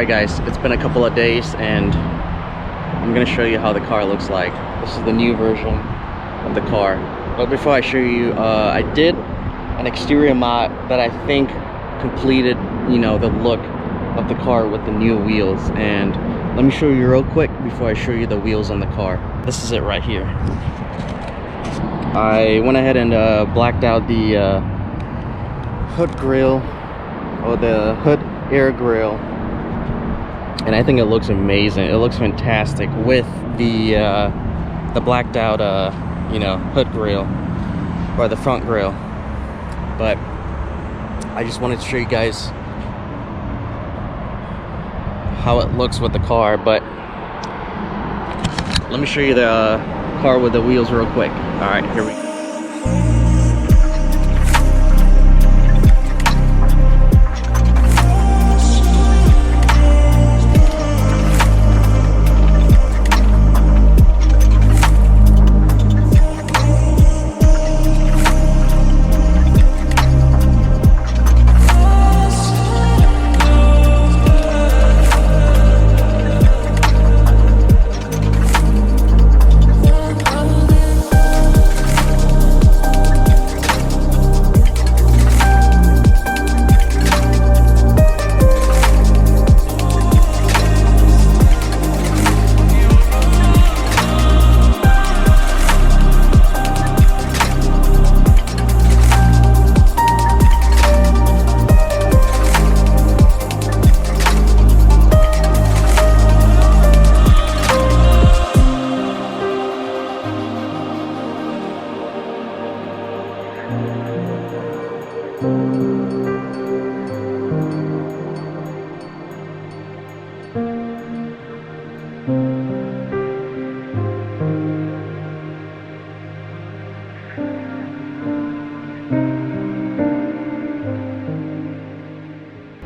Alright guys, it's been a couple of days and I'm gonna show you how the car looks like. This is the new version of the car. But before I show you, I did an exterior mod that I think completed, you know, the look of the car with the new wheels. And let me show you real quick before I show you the wheels on the car. This is it right here. I went ahead and blacked out the hood grill, or the hood air grill, and I think it looks amazing. It looks fantastic with the blacked out you know, hood grill, or the front grill. But I just wanted to show you guys how it looks with the car. But let me show you the car with the wheels real quick. All right, here we go.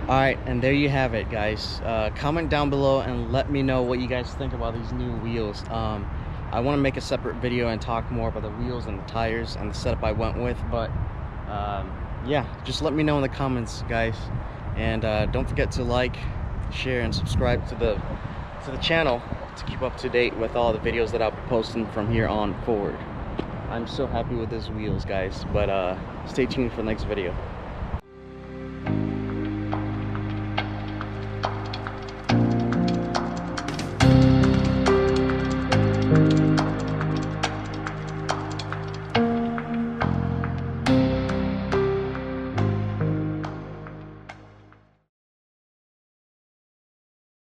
Alright, and there you have it, guys. Comment down below and let me know what you guys think about these new wheels. I want to make a separate video and talk more about the wheels and the tires and the setup I went with, but yeah, just let me know in the comments, guys. And don't forget to like, share, and subscribe to the channel to keep up to date with all the videos that I'll be posting from here on forward. I'm so happy with these wheels, guys, but stay tuned for the next video.